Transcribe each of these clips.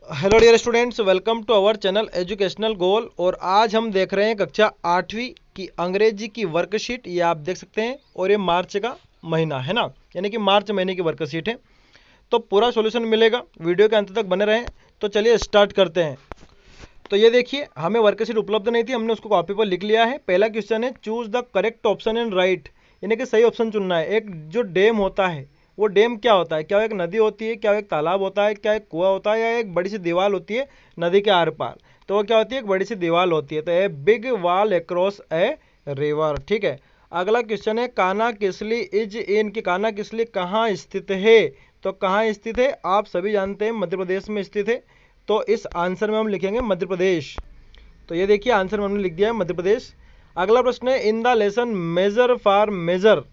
Hello dear students, welcome to our channel educational goal. और आज हम देख रहे हैं कक्षा 8वीं की अंग्रेजी की वर्कशीट। ये आप देख सकते हैं और ये मार्च का महीना है ना, यानी कि मार्च महीने की वर्कशीट है। तो पूरा सॉल्यूशन मिलेगा, वीडियो के अंत तक बने रहें। तो चलिए स्टार्ट करते हैं। तो ये देखिए, हमें वर्कशीट उपलब्ध नहीं थी, हमने उसको कॉपी पर लिख लिया है। पहला क्वेश्चन है, choose the correct option and right, यानी कि सही ऑप्शन चुनना है। एक जो डैम होता है, वो डैम क्या होता है? क्या वो एक नदी होती है, क्या वो एक तालाब होता है, क्या एक कुआं होता है, या एक बड़ी सी दीवार होती है नदी के आर पार? तो वो क्या होती है? एक बड़ी सी दीवार होती है। तो a big wall across a river. ठीक है। अगला क्वेश्चन है, कान्हा किसली इज इन, की कान्हा किसली कहाँ स्थित है? तो कहाँ स्थित है आप सभी जानते हैं, मध्य प्रदेश में स्थित है। तो इस आंसर में हम लिखेंगे मध्य प्रदेश। तो ये देखिए, आंसर में हमने लिख दिया है मध्य प्रदेश। अगला प्रश्न है, in the lesson major for major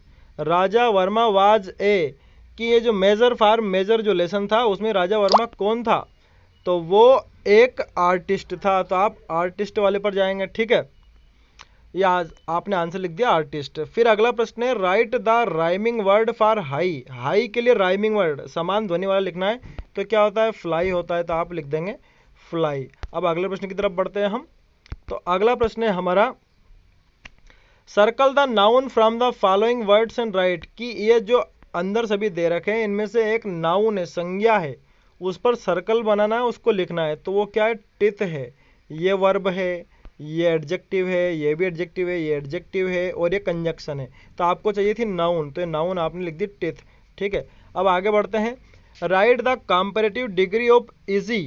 Raja Varma was a, कि ये जो मेजर फॉर मेजर जो लेसन था उसमें राजा वर्मा कौन था? तो वो एक आर्टिस्ट था। तो आप आर्टिस्ट वाले पर जाएंगे। ठीक है, या आपने आंसर लिख दिया आर्टिस्ट। फिर अगला प्रश्न है, write the rhyming word for high. High के लिए राइमिंग वर्ड समान ध्वनि वाला लिखना है। तो क्या होता है? फ्लाई होता है। तो आप लिख देंगे फ्लाई। अब अगले प्रश्न की तरफ बढ़ते हैं हम। तो अगला प्रश्न है हमारा, circle the noun from the following words and right, कि ये जो अंदर सभी दे रखे हैं इनमें से एक नाउन है, संज्ञा है, उस पर सर्कल बनाना है, उसको लिखना है। तो वो क्या है? टिथ है। ये वर्ब है, ये एडजेक्टिव है, ये भी एडजेक्टिव है, ये एडजेक्टिव है, और ये कंजक्शन है। तो आपको चाहिए थी नाउन, तो ये नाउन आपने लिख दी टिथ। ठीक है। अब आगे बढ़ते हैं, right the comparative degree of easy.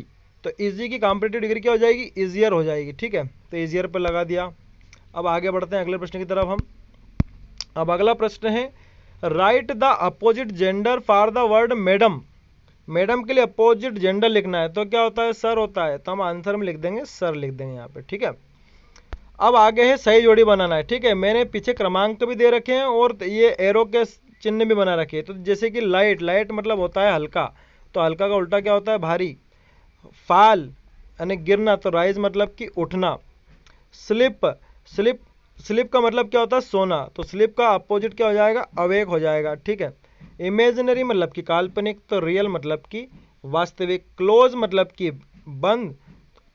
तो इजी की कंपैरेटिव डिग्री क्या हो जाएगी? इजियर हो जाएगी। ठीक है, तो इजियर पर लगा दिया। अब आगे बढ़ते हैं अगले प्रश्न की तरफ हम। अब अगला प्रश्न है, write the opposite gender for the word madam. Madam के लिए अपोजिट जेंडर लिखना है। तो क्या होता है? सर होता है। तो हम आंसर में लिख देंगे सर, लिख देंगे यहाँ पे। ठीक है। अब आगे है सही जोड़ी बनाना है। ठीक है, मैंने पीछे क्रमांक भी दे रखे हैं और ये एरो के चिन्ह भी बना रखे हैं। तो जैसे कि लाइट, लाइट मतलब होता है हल्का, तो हल्का का उल्टा क्या होता है? भारी। फाल यानी गिरना, तो राइज मतलब कि उठना। स्लिप, स्लिप स्लिप का मतलब क्या होता है? सोना। तो स्लिप का अपोजिट क्या हो जाएगा? अवेक हो जाएगा। ठीक है। इमेजिनरी मतलब कि काल्पनिक, तो रियल मतलब कि वास्तविक। क्लोज मतलब कि बंद,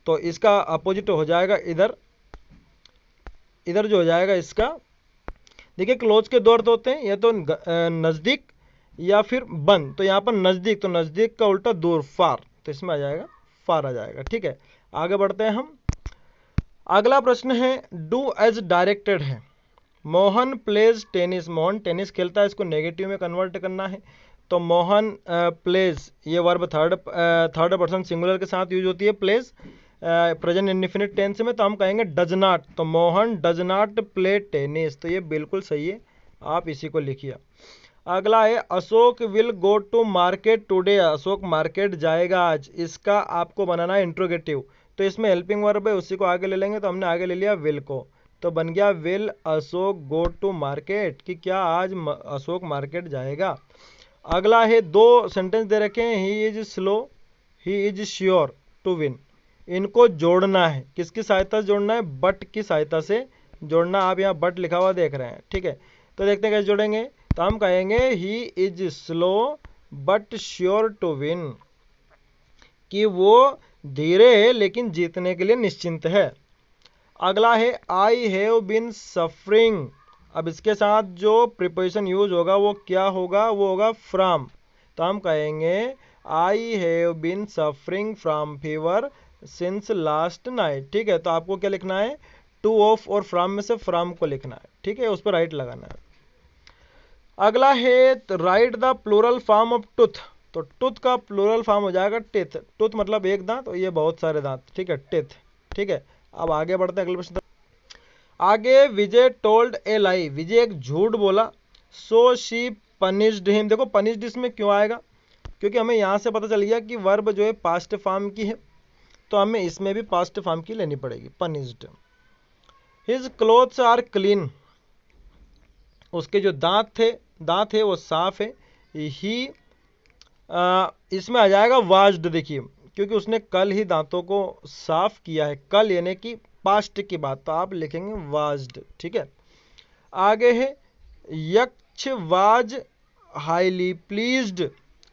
तो इसका अपोजिट हो जाएगा इधर, इधर जो हो जाएगा इसका। देखिए, क्लोज के दो अर्थ होते हैं, या तो नज़दीक या फिर बंद। तो यहाँ पर नज़दीक, तो नज़दीक का उल्टा दूर, फार। तो इसमें आ जाएगा फार आ जाएगा। ठीक है, आगे बढ़ते हैं हम। अगला प्रश्न है, डू एज डायरेक्टेड है। Mohan plays tennis, Mohan tennis खेलता है, इसको नेगेटिव में कन्वर्ट करना है। तो मोहन प्लेज, ये वर्ब थर्ड पर्सन सिंगुलर के साथ यूज होती है प्लेज, प्रेजेंट इंडेफिनिट टेंस में। तो हम कहेंगे डज नॉट। तो Mohan does not play tennis. तो ये बिल्कुल सही है, आप इसी को लिखिए। अगला है, Ashok will go to market today. Ashok market जाएगा आज। इसका आपको बनाना है इंट्रोगेटिव। तो इसमें हेल्पिंग वर्ब है, उसी को आगे ले लेंगे। तो हमने आगे ले लिया विल को। तो बन गया will Ashok go to market, कि क्या आज अशोक मार्केट जाएगा। अगला है, दो सेंटेंस दे रखे हैं, he is slow, he is sure to win. इनको जोड़ना है, किसकी सहायता से जोड़ना है? बट की सहायता से जोड़ना। आप यहाँ बट लिखा हुआ देख रहे हैं। ठीक है, तो देखते हैं कैसे जोड़ेंगे। तो हम कहेंगे he is slow but sure to win, कि वो धीरे है लेकिन जीतने के लिए निश्चिंत है। अगला है, आई हैव बीन सफरिंग। अब इसके साथ जो प्रीपोजिशन यूज होगा वो क्या होगा? वो होगा फ्रॉम। तो हम कहेंगे I have been suffering from fever since last night. ठीक है, तो आपको क्या लिखना है? टू ऑफ और फ्रॉम में से फ्रॉम को लिखना है। ठीक है, उस पर राइट लगाना है। अगला है, write the plural form of tooth. तो टूथ का प्लूरल फॉर्म हो जाएगा टिथ। टूथ मतलब एक दांत, और ये बहुत सारे दांत। ठीक है, टिथ। ठीक है, अब आगे बढ़ते हैं अगले प्रश्न। आगे, विजय टोल्ड ए लाई। विजय एक झूठ बोला, सो शी पनिश्ड हिम। देखो पनिश्ड इसमें क्यों आएगा? क्योंकि हमें यहाँ से पता चल गया कि वर्ब जो है पास्ट फॉर्म की है, तो हमें इसमें भी पास्ट फॉर्म की लेनी पड़ेगी, punished. His clothes are clean. उसके जो दांत है वो साफ है। ही इसमें आ जाएगा वाज्ड। देखिए, क्योंकि उसने कल ही दांतों को साफ किया है, कल यानी कि पास्ट की बात, तो आप लिखेंगे वाज्ड। ठीक है, आगे है, यक्ष वाज हाईली प्लीज्ड।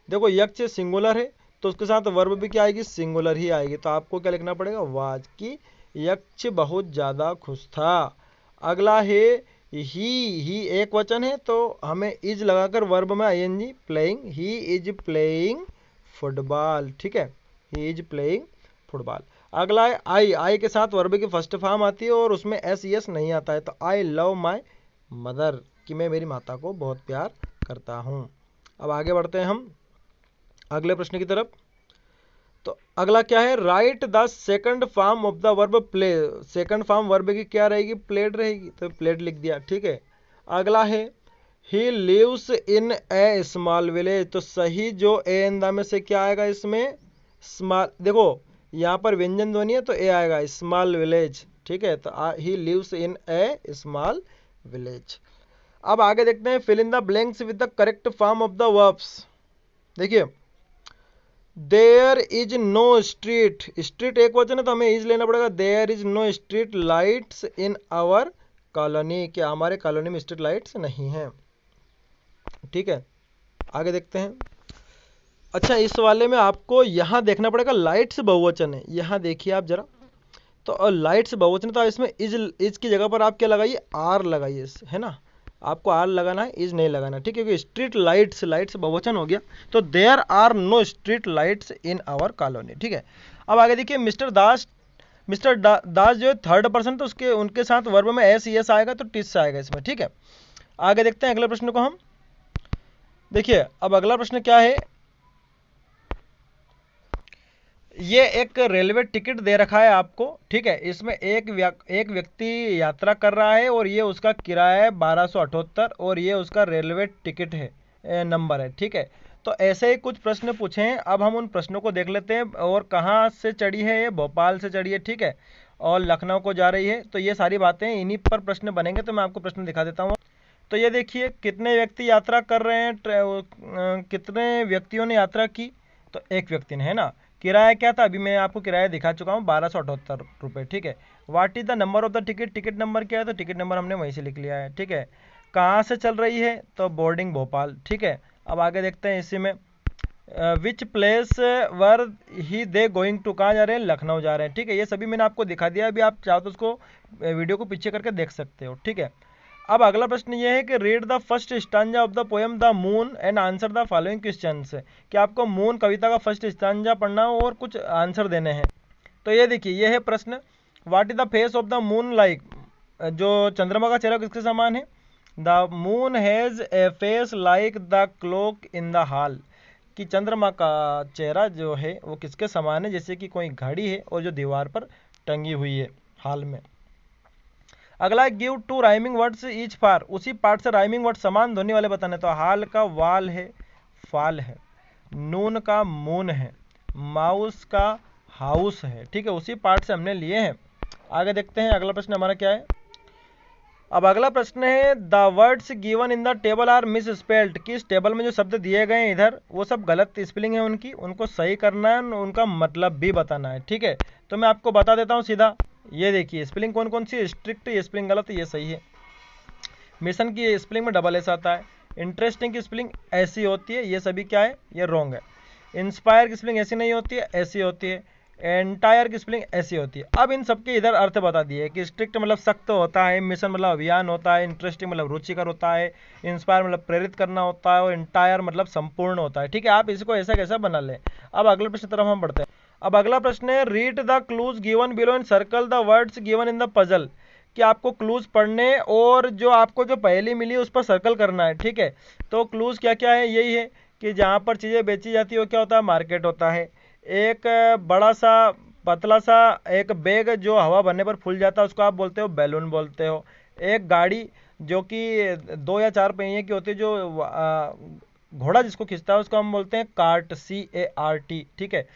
देखो यक्ष सिंगुलर है, तो उसके साथ वर्ब भी क्या आएगी, सिंगुलर ही आएगी। तो आपको क्या लिखना पड़ेगा, वाज, कि यक्ष बहुत ज्यादा खुश था। अगला है ही एक वचन है तो हमें इज लगाकर वर्ब में I N G, playing, he is playing football, ठीक है, ही इज प्लेइंग फुटबॉल। अगला है आई के साथ वर्ब की फर्स्ट फॉर्म आती है और उसमें एस यस नहीं आता है, तो आई लव माई मदर, कि मैं मेरी माता को बहुत प्यार करता हूँ। अब आगे बढ़ते हैं हम अगले प्रश्न की तरफ। तो अगला क्या है, write the second form of the verb play. Second form verb की क्या रहेगी, प्लेड रहेगी, तो प्लेड लिख दिया, ठीक है। अगला है he lives in a small village, तो सही जो ए एन द में से क्या आएगा इसमें, स्मॉल, देखो यहाँ पर व्यंजन ध्वनि है तो ए आएगा, स्मॉल विलेज, ठीक है। तो he lives in a small village. अब आगे देखते हैं, fill in the blanks with the correct form of the verbs. देखिए, there is no street, street एक वचन है तो हमें इज लेना पड़ेगा, there is no street lights in our colony, क्या हमारे कॉलोनी में स्ट्रीट लाइट्स नहीं है, ठीक है। आगे देखते हैं। अच्छा, इस वाले में आपको यहां देखना पड़ेगा, लाइट्स बहुवचन है, यहां देखिए आप जरा, तो लाइट्स बहुवचन, तो इसमें इज की जगह पर आप क्या लगाइए, आर लगाइए, है ना, आपको आर लगाना है, इज नहीं लगाना, ठीक है, क्योंकि स्ट्रीट लाइट्स, लाइट्स बहुवचन हो गया, तो there are no street lights in our colony, ठीक है। अब आगे देखिए, मिस्टर दास, दास जो है थर्ड पर्सन, तो उसके उनके साथ वर्ब में एस यस आएगा तो टिस आएगा इसमें, ठीक है। आगे देखते हैं अगले प्रश्न को हम। देखिए, अब अगला प्रश्न क्या है, ये एक रेलवे टिकट दे रखा है आपको, ठीक है, इसमें एक व्यक्ति यात्रा कर रहा है और ये उसका किराया है 1278 और ये उसका रेलवे टिकट है, नंबर है, ठीक है। तो ऐसे ही कुछ प्रश्न पूछे हैं, अब हम उन प्रश्नों को देख लेते हैं। और कहाँ से चढ़ी है, ये भोपाल से चढ़ी है, ठीक है, और लखनऊ को जा रही है, तो ये सारी बातें इन्हीं पर प्रश्न बनेंगे, तो मैं आपको प्रश्न दिखा देता हूँ। तो ये देखिए, कितने व्यक्ति यात्रा कर रहे हैं, कितने व्यक्तियों ने यात्रा की, तो एक व्यक्ति ने, है ना। किराया क्या था, अभी मैं आपको किराया दिखा चुका हूँ, 1278 रुपये, ठीक है। What is the number of the ticket, ticket number क्या है, तो टिकट नंबर हमने वहीं से लिख लिया है, ठीक है। कहाँ से चल रही है, तो बोर्डिंग भोपाल, ठीक है। अब आगे देखते हैं इसी में, which place were he they going to, कहाँ जा रहे हैं, लखनऊ जा रहे हैं, ठीक है। ये सभी मैंने आपको दिखा दिया, अभी आप चाहो तो उसको वीडियो को पीछे करके देख सकते हो, ठीक है। अब अगला प्रश्न ये है कि read the first stanza of the poem the moon and answer the following questions, कि आपको मून कविता का फर्स्ट स्टांजा पढ़ना हो और कुछ आंसर देने हैं। तो ये देखिए, ये है प्रश्न, what is the face of the moon like, जो चंद्रमा का चेहरा किसके समान है, the moon has a face like the clock in the hall, कि चंद्रमा का चेहरा जो है वो किसके समान है, जैसे कि कोई घड़ी है और जो दीवार पर टंगी हुई है हॉल में। अगला, give two rhyming words each for, उसी पार्ट से राइमिंग वर्ड समान ध्वनि वाले बताने, तो हाल का वाल है, फाल है, नून का मून है, माउस का हाउस है, ठीक है, उसी पार्ट से हमने लिए हैं। आगे देखते हैं अगला प्रश्न हमारा क्या है। अब अगला प्रश्न है, the words given in the table are misspelled, कि इस टेबल में जो शब्द दिए गए हैं इधर, वो सब गलत स्पेलिंग है उनकी, उनको सही करना है, उनका मतलब भी बताना है, ठीक है। तो मैं आपको बता देता हूँ सीधा, ये देखिए स्पेलिंग कौन कौन सी है, स्ट्रिक्ट ये स्पेलिंग गलत है, ये सही है। मिशन की स्पेलिंग में डबल एस आता है। इंटरेस्टिंग की स्पेलिंग ऐसी होती है, ये सभी क्या है, ये रॉन्ग है। इंस्पायर की स्पेलिंग ऐसी नहीं होती है, ऐसी होती है। एंटायर की स्पेलिंग ऐसी होती है। अब इन सबके इधर अर्थ बता दिए कि स्ट्रिक्ट मतलब सख्त होता है, मिशन मतलब अभियान होता है, इंटरेस्टिंग मतलब रुचिकर होता है, इंस्पायर मतलब प्रेरित करना होता है, और एंटायर मतलब संपूर्ण होता है, ठीक है। आप इसको ऐसा कैसा बना लें। अब अगले प्रश्न तरफ हम बढ़ते हैं। अब अगला प्रश्न है, read the clues given below and circle the words given in the puzzle, कि आपको क्लूज पढ़ने और जो आपको जो पहली मिली उस पर सर्कल करना है, ठीक है। तो क्लूज क्या क्या है, यही है कि जहाँ पर चीज़ें बेची जाती है वो क्या होता है, मार्केट होता है। एक बड़ा सा पतला सा एक बैग जो हवा भरने पर फूल जाता है उसको आप बोलते हो बैलून बोलते हो। एक गाड़ी जो कि 2 या 4 पहिए की होती है, जो घोड़ा जिसको खींचता है उसको हम बोलते हैं कार्ट, CART, ठीक है।